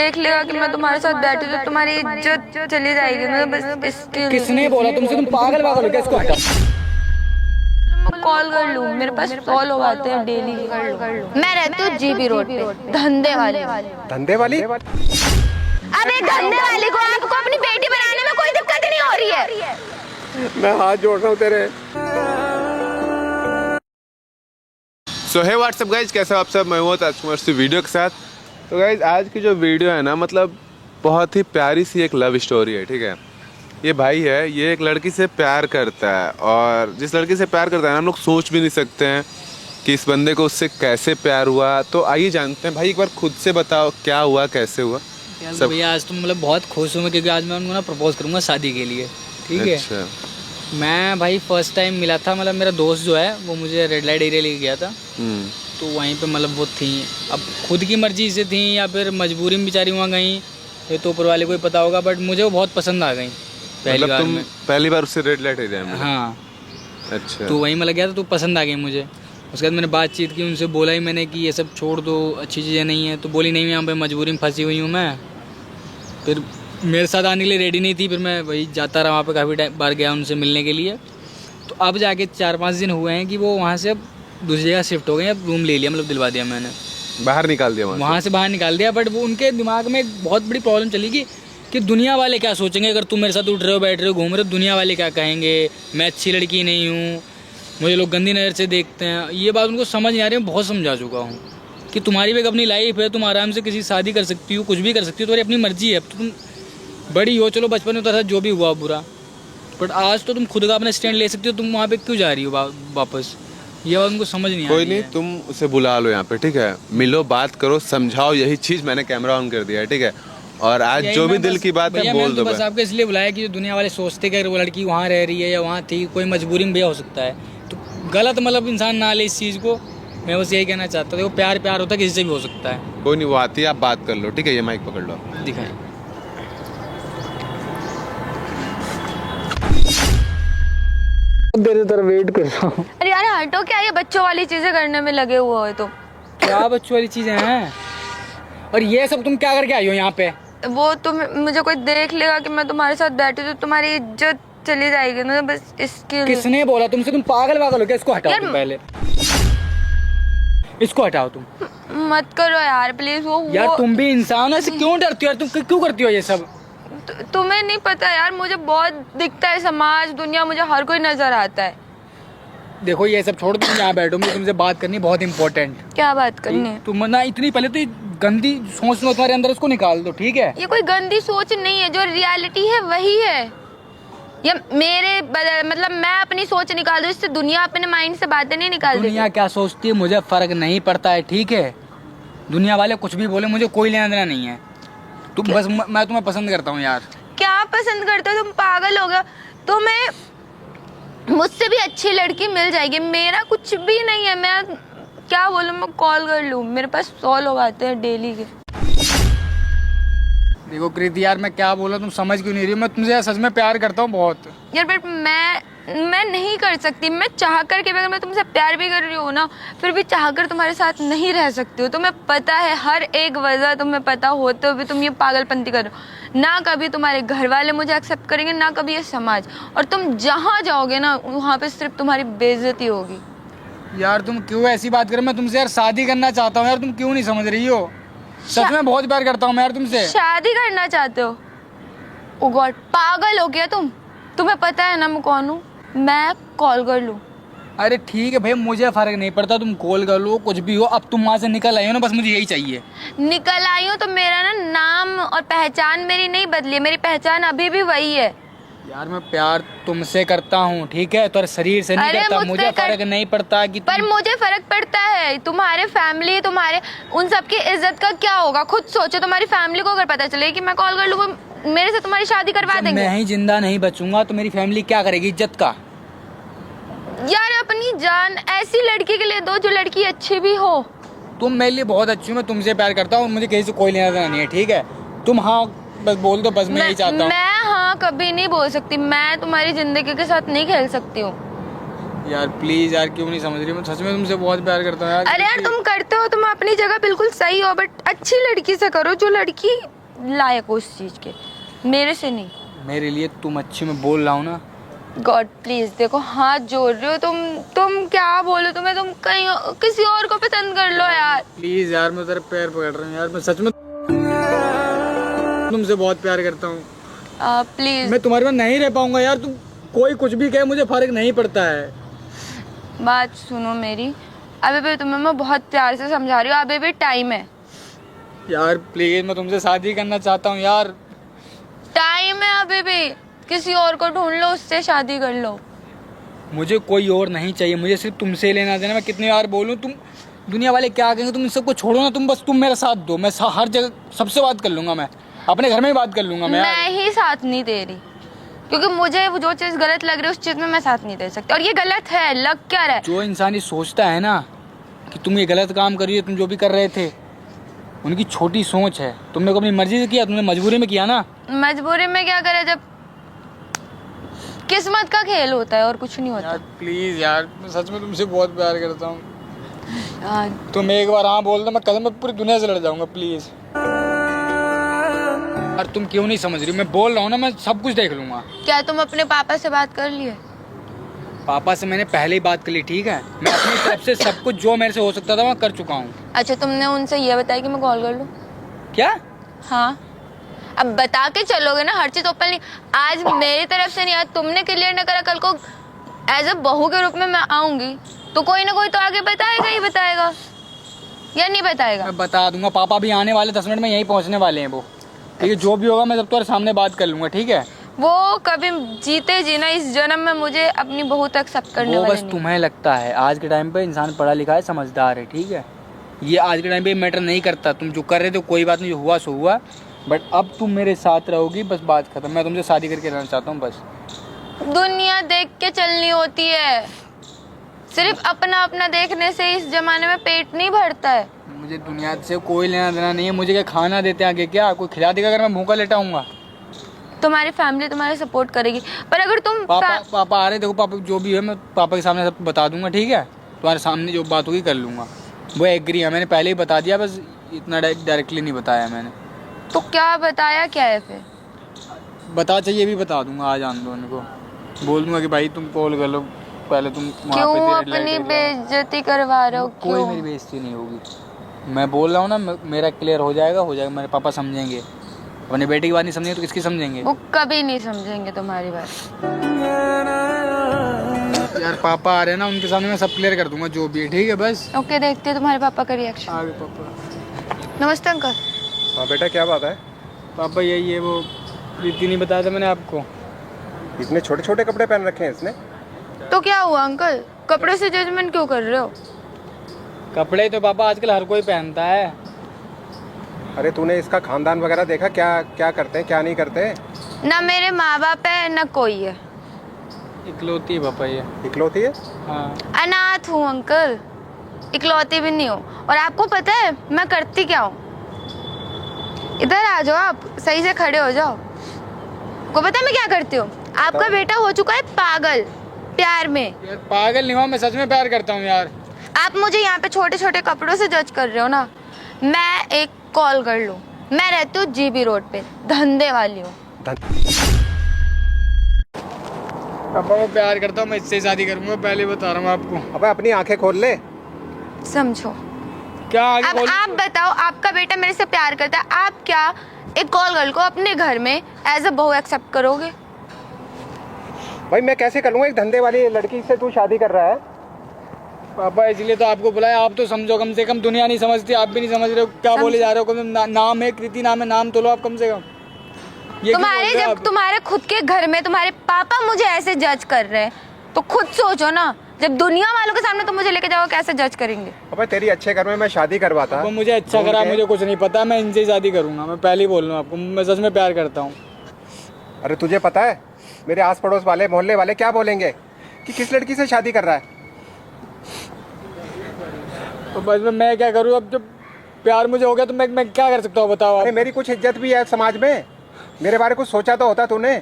देख लेगा कि मैं तुम्हारे साथ बैठी तो तुम्हारी इज्जत चली जाएगी। मतलब बस इसके लिए किसने बोला तुमसे? तुम पागल पागल हो क्या? इसको हटाओ। मैं कॉल कर लूँ, मेरे पास 100 लोग आते हैं डेली। मैं रहती हूँ जीबी रोड पे, धंधे वाली। धंधे वाली? अबे धंधे वाली को आपको अपनी बेटी बनाने में कोई दिक्कत नहीं हो रही है। मैं हाथ जोड़ रहा हूँ तेरे। सो है व्हाट्सअप गाइज, कैसे हो आप सब? मैं हूँ राजकुमार से वीडियो के साथ। तो गाइज आज की जो वीडियो है ना, मतलब बहुत ही प्यारी सी एक लव स्टोरी है। ठीक है, ये भाई है, ये एक लड़की से प्यार करता है और जिस लड़की से प्यार करता है ना, हम लोग सोच भी नहीं सकते हैं कि इस बंदे को उससे कैसे प्यार हुआ। तो आइए जानते हैं। भाई एक बार खुद से बताओ क्या हुआ, कैसे हुआ सब? भैया आज तो मतलब बहुत खुश हूँ मैं, क्योंकि आज मैं उनको ना प्रपोज करूँगा शादी के लिए। ठीक है। अच्छा। मैं भाई फर्स्ट टाइम मिला था, मतलब मेरा दोस्त जो है वो मुझे रेड लाइट एरिया लेके गया था। तो वहीं पे मतलब वो थी, अब खुद की मर्जी से थी या फिर मजबूरी में बेचारी वहाँ गई, ये तो ऊपर वाले को ही पता होगा। बट मुझे वो बहुत पसंद आ गई पहली बार में। पहली बार उससे रेड लाइट एरिया में? हाँ। अच्छा। तो वहीं मैं लग गया था, तो पसंद आ गई मुझे। उसके बाद मैंने बातचीत की उनसे, बोला ही मैंने कि ये सब छोड़ दो, अच्छी चीज़ें नहीं है। तो बोली नहीं, यहाँ पे मजबूरी में फंसी हुई हूँ मैं। फिर मेरे साथ आने के लिए रेडी नहीं थी। फिर मैं वही जाता रहा वहाँ पे, काफ़ी टाइम बार गया उनसे मिलने के लिए। तो अब जाके 4-5 दिन हुए हैं कि वो वहाँ से अब दूसरी जगह शिफ्ट हो गए। अब रूम ले लिया, मतलब दिलवा दिया मैंने, बाहर निकाल दिया वहाँ से बाहर निकाल दिया। बट वो उनके दिमाग में एक बहुत बड़ी प्रॉब्लम चली कि दुनिया वाले क्या सोचेंगे अगर तुम मेरे साथ उठ रहे हो, बैठ रहे हो, घूम रहे हो, दुनिया वाले क्या कहेंगे, मैं अच्छी लड़की नहीं हूँ, मुझे लोग गंदी नज़र से देखते हैं। ये बात उनको समझ नहीं आ रही है। बहुत समझा चुका हूँ कि तुम्हारी भी एक अपनी लाइफ है, तुम आराम से किसी शादी कर सकती हो, कुछ भी कर सकती हो, तुम्हारी अपनी मर्जी है। अब तो तुम बड़ी हो, चलो बचपन में होता था जो भी हुआ बुरा, बट आज तो तुम खुद का अपना स्टैंड ले सकती हो। तुम वहाँ पे क्यों जा रही हो वापस? ये बात उनको समझ नहीं आ रही है। कोई नहीं, तुम उसे बुला लो यहाँ पे। ठीक है, मिलो, बात करो, समझाओ। यही चीज़ मैंने कैमरा ऑन कर दिया है। ठीक है, और आज जो भी दिल की बात है बोल दो। बस आपको इसलिए बुलाया कि जो दुनिया वाले सोचते कि वो लड़की वहाँ रह रही है या वहाँ थी, कोई मजबूरी में भी हो सकता है, तो गलत मतलब इंसान ना ले इस चीज़ को। मैं बस यही कहना चाहता हूँ, देखो प्यार प्यार होता है, किसी से भी हो सकता है। कोई नहीं, वो आती है, आप बात कर लो। ठीक है, ये माइक पकड़ लो, दिखाएं। देर तरह वेट कर रहा हूँ। अरे यार हटो, क्या ये बच्चों वाली चीजें करने में लगे हुए हो? तो क्या बच्चों वाली चीजें हैं? और ये सब तुम क्या करके आई हो यहाँ पे? वो तुम, मुझे कोई देख लेगा कि मैं तुम्हारे साथ बैठी तो तुम्हारी इज्जत चली जाएगी। मतलब बस इसके लिए। किसने बोला तुमसे? तुम पागल पागल हो क्या? इसको हटाओ तुम पहले, इसको हटाओ तुम। मत करो यार प्लीज। वो यार तुम भी इंसान हो, ऐसे क्यों डरती हो यार? तुम क्यों करती हो ये सब? तुम्हें नहीं पता यार, मुझे बहुत दिखता है समाज, दुनिया, मुझे हर कोई नजर आता है। देखो ये सब छोड़, तुम यहाँ बैठो, मुझे तुमसे बात करनी है बहुत इंपॉर्टेंट। क्या बात करनी है? तुम ना इतनी पहले तो गंदी सोच लो तुम्हारे अंदर, उसको निकाल दो। ठीक है, ये कोई गंदी सोच नहीं है, जो रियलिटी है वही है। ये मेरे मतलब मैं अपनी सोच निकाल दूं, इससे दुनिया अपने माइंड से बातें नहीं निकाल देती। दुनिया क्या सोचती है मुझे फर्क नहीं पड़ता है। ठीक है, दुनिया वाले कुछ भी बोले, मुझे कोई लेना देना नहीं है। तुम बस, मैं तुम्हें पसंद करता हूँ यार। क्या पसंद करते हो? तुम पागल हो गए? तुम्हें मुझसे भी अच्छी लड़की मिल जाएगी, मेरा कुछ भी नहीं है। मैं क्या बोलूं, मैं कॉल कर लूं, मेरे पास 100 लोग आते हैं डेली के। देखो कृति यार, मैं क्या बोल रहा हूँ, तुम समझ क्यों नहीं रही हो? मैं तुमसे यार सच में प्यार करता हूँ बहुत यार। बट मैं नहीं कर सकती। मैं चाह कर के, अगर मैं तुमसे प्यार भी कर रही हूँ ना, फिर भी चाह कर तुम्हारे साथ नहीं रह सकती हूँ। तुम्हें पता है, हर एक वजह तुम्हें पता होते हुए भी तुम ये पागलपंती कर रहे हो। ना कभी तुम्हारे घर वाले मुझे एक्सेप्ट करेंगे, ना कभी ये समाज। और तुम जहाँ जाओगे ना, वहाँ पे सिर्फ तुम्हारी बेइज्जती होगी। यार। तुम क्यों ऐसी बात कर रहे हो? मैं तुमसे यार शादी करना चाहता हूँ यार, तुम क्यों नहीं समझ रही हो? सच में बहुत प्यार करता हूँ मैं यार तुमसे। शादी करना चाहते हो? ओ गॉड, पागल हो गया तुम? तुम्हें पता है ना मैं कौन हूँ? मैं कॉल कर लूँ? अरे ठीक है भाई, मुझे फर्क नहीं पड़ता, तुम कॉल कर लो, कुछ भी हो। अब तुम वहाँ से निकल आई हो ना, बस मुझे यही चाहिए। निकल आई हूँ तो मेरा ना नाम और पहचान मेरी नहीं बदली है, मेरी पहचान अभी भी वही है। यार मैं प्यार तुमसे करता हूँ, ठीक है, तो शरीर से नहीं करता। मुझे फर्क नहीं पड़ता कि पर मुझे फर्क पड़ता है। तुम्हारे फैमिली, तुम्हारे उन सब की इज्जत का क्या होगा? खुद सोचो, तुम्हारी फैमिली को अगर पता चले कि मैं कॉल कर लूँ, मेरे से तुम्हारी शादी करवा देंगे। मैं ही जिंदा नहीं बचूंगा तो मेरी फैमिली क्या करेगी इज्जत का? यार अपनी जान ऐसी लड़की के लिए दो जो लड़की अच्छी भी हो। तुम मेरे लिए बहुत अच्छी हो, मैं तुमसे प्यार करता हूँ, मुझे किसी से कोई लेना देना नहीं है। ठीक है, तुम हाँ बस बोल दो, बस मैं यही चाहता हूँ। मैं हाँ कभी नहीं बोल सकती। मैं तुम्हारी जिंदगी के साथ नहीं खेल सकती हूँ। यार प्लीज यार, क्यों नहीं समझ रही? मैं सच में तुमसे बहुत प्यार करता हूँ यार। अरे यार तुम करते हो, तुम अपनी जगह बिल्कुल सही हो, बट अच्छी लड़की से करो जो लड़की लायक हो उस चीज के, मेरे से नहीं। मेरे लिए तुम अच्छी, मैं बोल रहा हूँ ना। गॉड प्लीज देखो, हाथ जोड़ रहे हो तुम क्या बोलो, तुम कहीं किसी और को पसंद कर लो यार। प्लीज यार, मैं तेरे पैर पकड़ रहा हूँ यार, मैं सच में तुमसे बहुत प्यार करता हूँ। प्लीज मैं तुम्हारे में नहीं रह पाऊंगा यार, तुम कोई कुछ भी कहे मुझे फर्क नहीं पड़ता है। बात सुनो मेरी, अभी भी तुम्हें मैं बहुत प्यार से समझा रही हूँ, अभी भी टाइम है यार प्लीज, मैं तुमसे शादी करना चाहता हूँ यार। टाइम है अभी भी, किसी और को ढूंढ लो, उससे शादी कर लो। मुझे कोई और नहीं चाहिए, मुझे सिर्फ तुमसे लेना देना। मैं कितनी बार बोलूँ, तुम दुनिया वाले क्या कहेंगे, तुम इन सबको छोड़ो ना, तुम मेरा साथ दो। मैं हर जगह सबसे बात कर लूंगा, मैं अपने घर में ही बात कर लूंगा। मैं ही साथ नहीं दे रही, क्योंकि मुझे वो जो चीज गलत लग रही है उस चीज में मैं साथ नहीं दे सकती, और ये गलत है। लग क्या रहा है? जो इंसान ये सोचता है ना कि तुम ये गलत काम कर रही हो, तुम जो भी कर रहे थे, उनकी छोटी सोच है। तुमने को अपनी मर्जी से किया, तुमने मजबूरी में किया ना। मजबूरी में क्या करे, जब किस्मत का खेल होता है और कुछ नहीं होता। यार प्लीज यार, मैं सच में तुमसे बहुत प्यार करता हूँ। यार, तुम एक बार हाँ बोल दो, मैं कदम में पूरी दुनिया से लड़ जाऊंगा। प्लीज यार, तुम क्यों नहीं समझ रही? मैं बोल रहा हूँ ना, मैं सब कुछ देख लूंगा। क्या तुम अपने पापा से बात कर लिए? पापा से मैंने पहले ही बात कर ली, ठीक है। मैं अपनी तरफ से सब कुछ जो मेरे से हो सकता था मैं कर चुका हूँ। अच्छा, तुमने उनसे ये बताया कि मैं कॉल कर लूँ? क्या? हाँ, अब बता के चलोगे ना, हर चीज ओपन नहीं। आज मेरी तरफ से नहीं, आज तुमने क्लियर न करा, कल को एज अ बहू के रूप में मैं आऊंगी तो कोई ना कोई तो आगे बताएगा ही बताएगा, या नहीं बताएगा? मैं बता दूंगा, पापा भी आने वाले 10 मिनट में यहीं पहुँचने वाले हैं वो, ठीक है। जो भी होगा मैं सब तुम्हारे सामने बात कर लूंगा, ठीक है। वो कभी जीते जी ना इस जन्म में मुझे अपनी बहू तक एक्सेप्ट करने वो वाले बस नहीं। तुम्हें लगता है, आज के टाइम पे इंसान पढ़ा लिखा है, समझदार है, ठीक है। ये आज के टाइम पे मैटर नहीं करता, तुम जो कर रहे थे कोई बात नहीं, जो हुआ सो हुआ, बट अब तुम मेरे साथ रहोगी, बस बात खत्म। मैं तुमसे शादी करके रहना चाहता हूँ बस। दुनिया देख के चलनी होती है, सिर्फ अपना अपना देखने से इस जमाने में पेट नहीं भरता है। मुझे दुनिया से कोई लेना देना नहीं है। मुझे क्या खाना देते हैं आगे, क्या कोई खिला देगा अगर मैं भूखा लेटा हूँगा? तुम्हारी फैमिली तुम्हारे सपोर्ट करेगी, पर अगर तुम पापा आ रहे, देखो पापा जो भी है मैं पापा के सामने सब बता दूंगा, ठीक है। तुम्हारे सामने जो बात होगी कर लूँगा। वो एग्री है, मैंने पहले ही बता दिया, बस इतना डायरेक्टली नहीं बताया मैंने। तो क्या बताया क्या है फिर? बता चाहिए भी बता दूंगा, आ जान दो उनको, बोल दूंगा कि भाई तुम कॉल कर लो, पहले तुम वहाँ क्यों पे थे, अपनी related हो। बेइज्जती करवा रहे हो? कोई क्यों? मेरी बेइज्जती नहीं होगी, मैं बोल रहा हूँ ना, मेरा क्लियर हो जाएगा। मेरे पापा समझेंगे, अपने बेटे की बात नहीं समझेंगे तो किसकी समझेंगे? वो कभी नहीं समझेंगे तुम्हारी बात। यार पापा आ रहे हैं ना, उनके सामने मैं सब क्लियर कर दूंगा जो भी है, ठीक है बस। ओके, देखते हैं तुम्हारे पापा का रिएक्शन। आगे पापा। नमस्ते अंकल। हाँ बेटा, क्या बात है? पापा यही है, वो प्रीति नहीं बताया था मैंने आपको। इतने छोटे छोटे कपड़े पहन रखे हैं इसने। तो क्या हुआ अंकल, कपड़े से जजमेंट क्यों कर रहे हो? कपड़े तो पापा आजकल हर कोई पहनता है। अरे तूने इसका खानदान वगैरह देखा, क्या क्या करते हैं क्या नहीं करते? ना मेरे माँ बाप है ना कोई है, इकलौती है पापा ये। इकलौती है? हाँ। अनाथ हूँ अंकल, इकलौती भी नहीं हूँ। और आपको पता है मैं करती क्या हूँ? इधर आ जाओ, आप सही से खड़े हो जाओ। को पता है मैं क्या करती हूँ? आपका बेटा हो चुका है पागल प्यार में। यार पागल नहीं हुआ, मैं सच में प्यार करता हूँ यार। आप मुझे यहाँ पे छोटे छोटे कपड़ों से जज कर रहे हो ना। मैं एक कॉल कर लूँ, मैं रहती हूँ जीबी रोड पे, धंधे वाली हूँ। पापा मैं प्यार करता हूँ, मैं इससे शादी करूंगा, पहले बता रहा हूँ आपको। अबे अपनी आंखें खोल ले। समझो। क्या आगे अब बोलूं? आप बताओ, आपका बेटा मेरे से प्यार करता है, आप क्या एक कॉल गर्ल को अपने घर में एज अ बहू एक्सेप्ट करोगे? भाई मैं कैसे करूँगा, एक धंधे वाली लड़की से तू शादी कर रहा है? पापा इसलिए तो आपको बुलाया, आप तो समझो कम से कम। दुनिया नहीं समझती, आप भी नहीं समझ रहे हो क्या बोले जा रहे हो। नाम है कृति, नाम है, नाम तो लो आप कम से कम। ये तुम्हारे जब तुम्हारे खुद के घर में तुम्हारे पापा मुझे ऐसे जज कर रहे हैं तो खुद सोचो ना, जब दुनिया वालों के सामने तुम मुझे लेके जाओ कैसे जज करेंगे? अबे तेरी अच्छे घर में मैं शादी करवाता। वो मुझे अच्छा करा, मुझे कुछ नहीं पता, मैं इनसे शादी करूंगा। मैं पहले ही बोल रहा हूँ आपको, मैं सच में प्यार करता हूँ। अरे तुझे पता है मेरे आस पड़ोस वाले मोहल्ले वाले क्या बोलेंगे कि किस लड़की से शादी कर रहा है? तो बस मैं क्या करूँ अब, जब प्यार मुझे हो गया तो मैं क्या कर सकता हूँ बताओ आप। अरे मेरी कुछ इज्जत भी है समाज में, मेरे बारे कुछ सोचा तो होता तूने।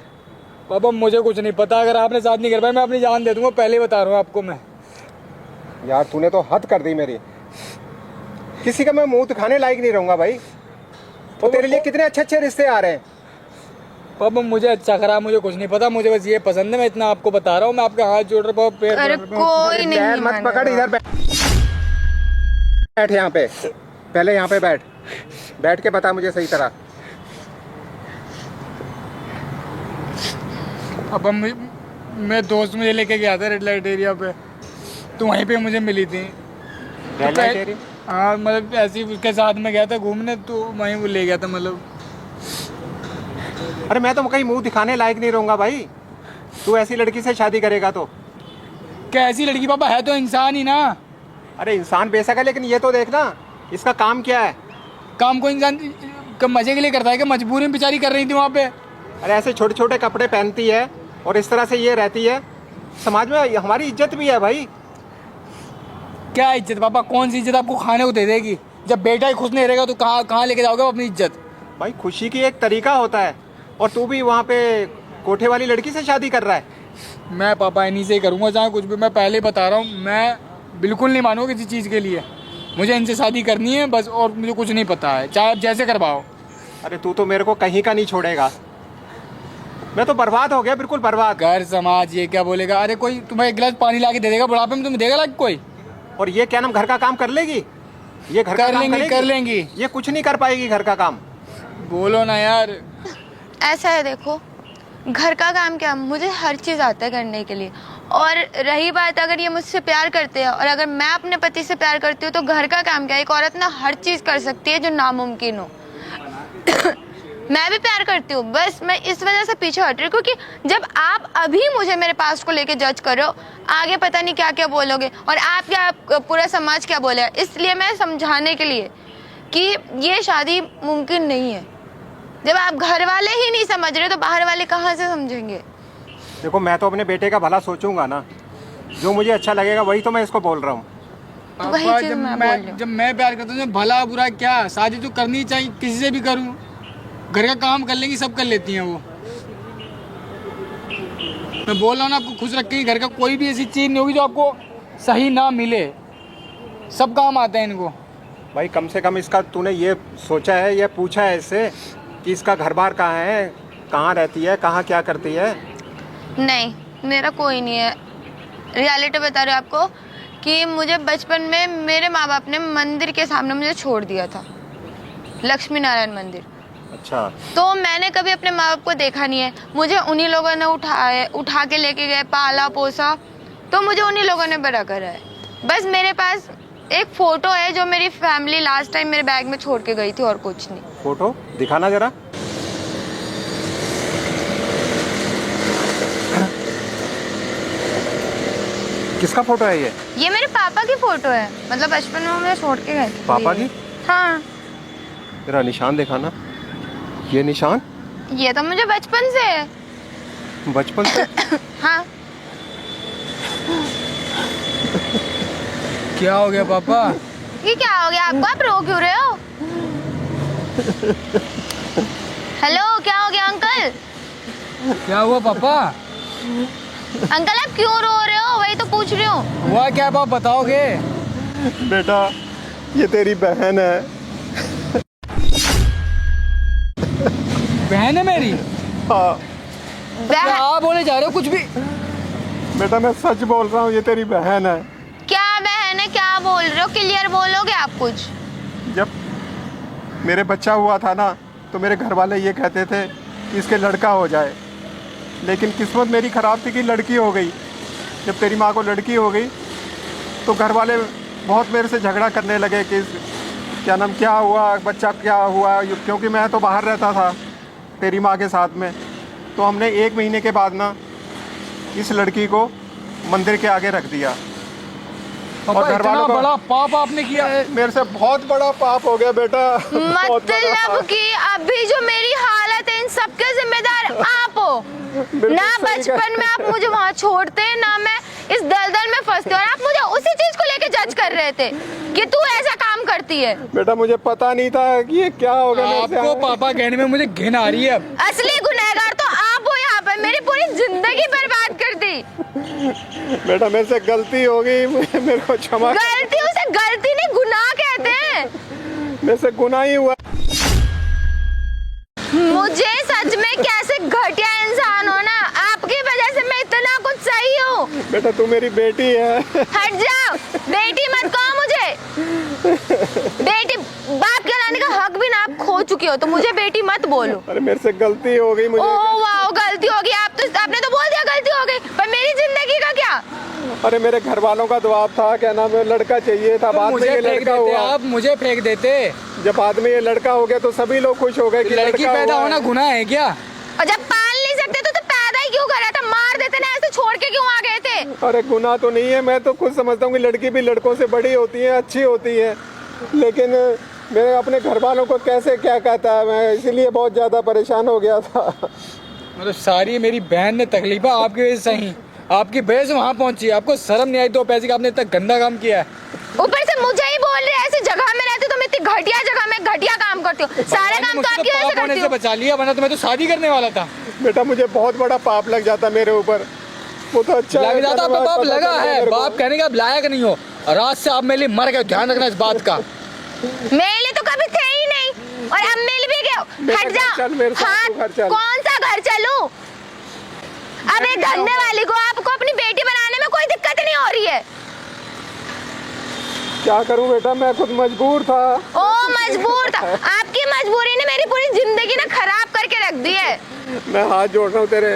पापा मुझे कुछ नहीं पता, अगर आपने साथ नहीं कर पाया मैं अपनी जान दे दूंगा, पहले ही बता रहा हूँ आपको मैं। यार तूने तो हद कर दी मेरी, किसी का मैं मुंह दिखाने लायक नहीं रहूंगा भाई। तो तेरे लिए कितने अच्छे अच्छे रिश्ते आ रहे हैं। पापा मुझे अच्छा खराब मुझे कुछ नहीं पता, मुझे बस ये पसंद है, मैं इतना आपको बता रहा हूँ। मैं आपके हाथ जोड़ रहा हूँ, पैर अरे पकड़ रहा हूँ। कोई नहीं पैर मत पकड़, मानेगा। इधर बैठ यहाँ पे, पहले यहाँ पे बैठ के बता मुझे सही तरह। पापा मेरे दोस्त मुझे लेके गया था रेड लाइट एरिया पे, तो वहीं पे मुझे मिली थी। Red light area? हाँ मतलब ऐसे ही उसके साथ में गया था घूमने, तो वहीं वो ले गया था मतलब। अरे मैं तो कहीं मुंह दिखाने लायक नहीं रहूंगा भाई। तू ऐसी लड़की से शादी करेगा तो? क्या ऐसी लड़की पापा है तो इंसान ही ना। अरे इंसान बेशक है, लेकिन ये तो देखना इसका काम क्या है। काम को इंसान मजे के लिए करता है कि मजबूरी में बेचारी कर रही थी वहाँ पे। अरे ऐसे छोटे छोटे कपड़े पहनती है और इस तरह से ये रहती है, समाज में हमारी इज्जत भी है भाई। क्या इज्जत पापा, कौन सी इज्जत आपको खाने को दे देगी? जब बेटा ही खुश नहीं रहेगा तो कहाँ लेके जाओगे अपनी इज्जत? भाई खुशी की एक तरीका होता है, और तू भी वहाँ पे कोठे वाली लड़की से शादी कर रहा है। मैं पापा इन्हीं से ही करूँगा चाहे कुछ भी। मैं पहले ही बता रहा हूँ, मैं बिल्कुल नहीं मानूंगा किसी चीज़ के लिए। मुझे इनसे शादी करनी है बस, और मुझे कुछ नहीं पता है, चाहे आप जैसे करवाओ। अरे तू तो मेरे को कहीं का नहीं छोड़ेगा, मैं तो बर्बाद हो गया, बिल्कुल बर्बाद। घर समाज ये क्या बोलेगा? अरे कोई तुम्हें एक गिलास पानी ला के दे देगा बुढ़ापे में, तुम्हें देगा लाके कोई? और ये क्या नाम घर का काम कर लेगी? ये घर का कर काम लेंगी करेगी? कर लेंगी। ये कुछ नहीं कर पाएगी घर का काम। बोलो ना यार। ऐसा है देखो, घर का काम क्या, मुझे हर चीज़ आता है करने के लिए। और रही बात अगर ये मुझसे प्यार करते हैं और अगर मैं अपने पति से प्यार करती हूँ, तो घर का काम क्या, एक औरत ना हर चीज़ कर सकती है जो नामुमकिन हो। मैं भी प्यार करती हूँ, बस मैं इस वजह से पीछे हट रही हूँ क्योंकि जब आप अभी मुझे मेरे पास्ट को लेके जज कर रहे हो, आगे पता नहीं क्या क्या बोलोगे और आप क्या पूरा समाज क्या बोलेगा। इसलिए मैं समझाने के लिए कि ये शादी मुमकिन नहीं है। जब आप घर वाले ही नहीं समझ रहे तो बाहर वाले कहाँ से समझेंगे? देखो मैं तो अपने बेटे का भला सोचूंगा ना, जो मुझे अच्छा लगेगा वही तो मैं इसको बोल रहा हूँ। वही पापा, चीज़ मैं बोल रही हूँ। जब मैं प्यार करता हूँ, भला बुरा क्या, शादी तो करनी चाहिए, किसी से भी करूँ। घर का काम कर लेंगी, सब कर लेती हैं वो। मैं बोल रहा हूँ ना, आपको खुश रखेंगे। घर का कोई भी ऐसी चीज़ नहीं होगी जो आपको सही ना मिले, सब काम आता है इनको। भाई कम से कम इसका तूने ये सोचा है, ये पूछा है इससे कि इसका घर बार कहाँ है, कहाँ रहती है, कहाँ क्या करती है? नहीं, मेरा कोई नहीं है। रियलिटी बता रही हूँ आपको कि मुझे बचपन में मेरे माँ बाप ने मंदिर के सामने मुझे छोड़ दिया था, लक्ष्मी नारायण मंदिर। अच्छा। तो मैंने कभी अपने माँ बाप को देखा नहीं है। मुझे उन्हीं लोगों ने उठा के लेके गए, पाला पोसा, तो मुझे उन्हीं लोगों ने बड़ा करा है। बस मेरे पास एक फ़ोटो है जो मेरी फैमिली लास्ट टाइम मेरे बैग में छोड़ के गई थी, और कुछ नहीं। फोटो दिखाना जरा। किसका फोटो है ये? ये मेरे पापा की फ़ोटो है, मतलब बचपन में वो मुझे छोड़ के गए थे। पापा की? हाँ। तेरा निशान दिखाना। ये निशान ये तो मुझे बचपन से है। बचपन से? हाँ। क्या हो गया पापा? ये क्या हो गया आपको? आप रो क्यों रहे हो? हेलो, क्या हो गया अंकल? क्या हुआ पापा? अंकल आप क्यों रो रहे हो? वही तो पूछ रही हूँ। हुआ क्या पापा, बताओगे? बेटा ये तेरी बहन है। बहन है मेरी? हाँ बहन? आप बोले जा रहे हो कुछ भी? बेटा मैं सच बोल रहा हूँ, ये तेरी बहन है। क्या बहन है, क्या बोल रहे हो? क्लियर बोलोगे आप कुछ? जब मेरे बच्चा हुआ था ना, तो मेरे घर वाले ये कहते थे कि इसके लड़का हो जाए, लेकिन किस्मत मेरी ख़राब थी कि लड़की हो गई। जब तेरी माँ को लड़की हो गई तो घर वाले बहुत मेरे से झगड़ा करने लगे कि क्या नाम, क्या हुआ, बच्चा क्या हुआ, क्योंकि मैं तो बाहर रहता था तेरी माँ के साथ में। तो हमने 1 महीने के बाद ना इस लड़की को मंदिर के आगे रख दिया। पापा घर इतना वालों को- बड़ा पाप आपने किया? मेरे से बहुत बड़ा पाप हो गया बेटा। बहुत बड़ा मतलब पाप। कि अभी जो मेरी हालत है इन सबके जिम्मेदार आप हो। ना सही बचपन में आप मुझे वहाँ छोड़ते, ना मैं इस दलदल में फंसती, और आप मुझे उसी चीज को लेके जज कर रहे थे कि तू ऐसा काम करती है। बेटा मुझे पता नहीं था कि ये क्या होगा। आपको पापा कहने में मुझे घिन आ रही है अब। असली गुनहगार तो आप हो यहाँ पे। मेरी पूरी जिंदगी बर्बाद कर दी। बेटा मेरे से गलती हो गई, मेरे को क्षमा। गलती उसे गलती नहीं गुनाह कहते हैं। मेरे से गुनाह ही हुआ। मुझे सच में कैसे घटिया इंसान हो ना, आपकी वजह से मैं इतना कुछ सही हूँ। बेटा तू मेरी बेटी है। हट जाओ, बेटी मत कहो मुझे। बेटी बाप कहलाने का हक भी ना आप खो चुके हो, तो मुझे बेटी मत बोलो। अरे मेरे से गलती हो गई मुझे। ओह वाह, गलती हो गई। आपने तो बोल दिया गलती हो गई, पर मेरी जिंदगी का क्या? अरे मेरे घर वालों का दबाव था, क्या नाम है, लड़का चाहिए था। बाद में ये लड़का हुआ। आप मुझे फेंक देते। जब बाद में ये लड़का हो गया तो सभी लोग खुश हो गए कि लड़की लड़का पैदा हुआ होना है। गुनाह है क्या? और जब पाल नहीं सकते तो पैदा ही क्यों करा था? मार देते ना, ऐसे छोड़ के क्यों आ गए थे? अरे गुनाह तो नहीं है, मैं तो खुद समझता हूँ कि लड़की भी लड़कों से बड़ी होती है, अच्छी होती है, लेकिन मेरे अपने घर वालों को कैसे क्या कहता है, मैं इसीलिए बहुत ज़्यादा परेशान हो गया था। मतलब सारी मेरी बहन ने तकलीफा आपकी वजह से सही, आपकी वजह से वहाँ पहुँची। आपको शर्म नहीं आई 2 पैसे का आपने इतना गंदा काम किया है। ऊपर से मुझे ही बोल रहे हैं, ऐसी जगह में रहते हो तुम, इतनी घटिया जगह में घटिया काम करती हो। सारे काम तो आपकी वजह से करती से हो। बचा लिया, वरना तो मैं तो शादी करने वाला था। बेटा मुझे बहुत बड़ा पाप लग जाता मेरे ऊपर। वो तो अच्छा लग जाता, धन्यवाद, पाप पता लगा चल गया है। मेरे को। बाप कहने का आप लायक नहीं हो, और रात से आप मेरे लिए मर गए, ध्यान रखना इस बात का। मेरे लिए तो कभी थे ही नहीं, और अब मिल भी गए। हट घर चल, मेरे जाओ। साथ हाँ, तू घर चल। कौन सा घर चलूं? अब एक धंधे वाली को आपको अपनी बेटी बनाने में कोई दिक्कत नहीं हो रही है। क्या करूं बेटा, मैं खुद मजबूर था। ओ मजबूर था? आपकी मजबूरी ने मेरी पूरी जिंदगी ना खराब करके रख दी है। मैं हाथ जोड़ रहा हूँ तेरे,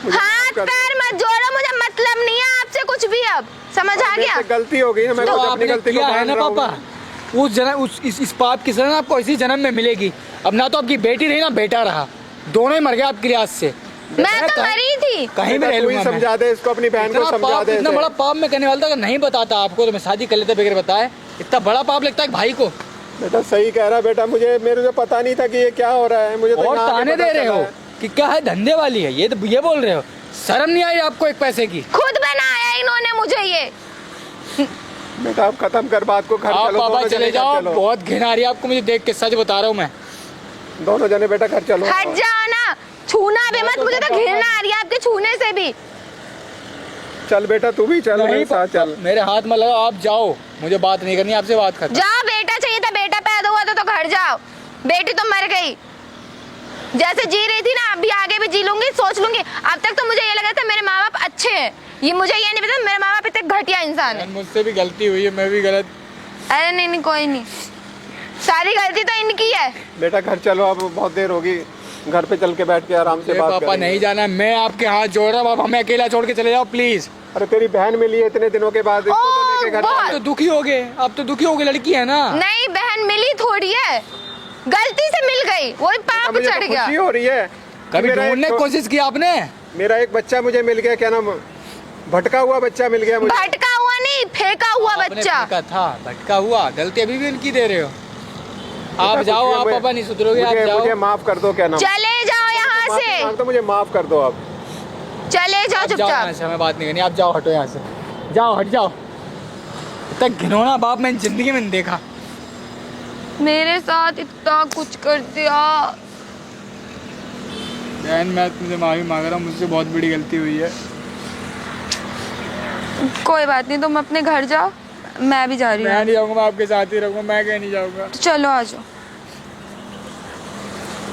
मुझे माफ हाथ कर दे। पैर मत जोड़ो, मुझे मतलब नहीं है आपसे कुछ भी। अब समझ आ मेरे गया? से गलती हो गई है, मैं तो खुद अपनी आपने गलती को किया है मान ना रहा हूँ। पापा, उस जन्म इस पाप की सजा आपको इसी जन्म में मिलेगी। अब ना तो आपकी बेटी रही ना बेटा रहा, दोनों ही मर गए आपकी लिहाज से। मैं तो मरी थी। कहीं भी बेटा, रह तू ही लूंगा मैं। समझा दे इसको, अपनी बहन को इतना समझा पाप, दे इतना इसे। बड़ा पाप मैं करने वाला था, अगर नहीं बताता आपको तो मैं शादी कर लेता बगैर बताए। इतना बड़ा पाप लगता है एक भाई को। बेटा सही कह रहा है बेटा, मेरे को पता नहीं था कि ये क्या हो रहा है। मुझे तो और यहाँ आके ताने पता दे रहे चला हो है। कि क्या है, धंधे वाली है ये, तो ये बोल रहे हो। शर्म नहीं आई आपको एक पैसे की? खुद बनाया इन्होंने मुझे ये। बेटा आप खत्म कर बात को, घर आप चलो, पापा दोनों चले जने घर जाओ, चलो। बहुत घिन आ रही है आपको मुझे देख के, सच बता रहा हूँ मैं। दोनों जने बेटा घर चलो। हट जाओ ना, छूना भी मत, मुझे तो घृणा आ रही है आपके छूने से भी। चल बेटा तू भी चल, मेरे नहीं साथ चल। मेरे हाथ में लगाओ, आप जाओ, मुझे बात नहीं करनी आपसे, बात खत्म। जाओ, बेटा चाहिए था, बेटा पैदा हुआ था तो घर जाओ। बेटी तो मर गई, जैसे जी रही थी ना अभी आगे भी जी लूंगी, सोच लूंगी। अब तक तो मुझे ये लगा था मेरे माँ बाप अच्छे हैं, ये मुझे ये नहीं पता मेरे माँ बाप इतने घटिया इंसान है। मुझसे भी गलती हुई है, मैं भी गलत। अरे नहीं नहीं, कोई नहीं, सारी गलती तो इनकी है। बेटा घर चलो, अब बहुत देर होगी, घर पे चल के बैठ के आराम से बात पापा करेंगे। नहीं जाना, मैं आपके हाथ जोड़ रहा हूँ, आप हमें अकेला छोड़ के चले जाओ प्लीज। अरे तेरी बहन मिली है इतने दिनों के बाद, इसको तो लेके घर बहुत। चल। तो दुखी हो गए, अब तो दुखी हो गए, लड़की है ना। नहीं, बहन मिली थोड़ी है, गलती से मिल गई, वही पाप मुझे चढ़ तो गया। खुशी हो रही है। कभी मेरा ढूंढने की एक- कोशिश की आपने? मेरा एक बच्चा मुझे मिल गया, क्या नाम, भटका हुआ बच्चा मिल गया मुझे। भटका हुआ नहीं, फेंका हुआ आपने बच्चा। फेंका था, भटका हुआ, गलती अभी भी उनकी दे रहे हो। आप बेटा, जाओ, कुछ आप भी- पापा नहीं सुधरोगे, आप मुझे जाओ। माफ कर दो, क्या नाम, चले जाओ यहाँ से, माफ तो मुझे माफ कर दो आप। चले जाओ आप जाओ चुपचाप। यहाँ से, हमें बात नहीं करनी, आप जाओ, हटो यहाँ से, जाओ, हट जाओ। इतना घिनौना बाप मैंने जिंदगी में नहीं देखा। मेरे साथ इतना कुछ कर दिया। बहन मैं तुमसे माफ़ी मांग रहा हूँ, मुझसे बहुत बड़ी गलती हुई है। कोई बात नहीं, तुम अपने घर जाओ, मैं भी जा रही मैं हूँ। नहीं जाऊँगा, मैं आपके साथ ही रहूँगा, मैं कहीं नहीं जाऊँगा। चलो आ जाओ।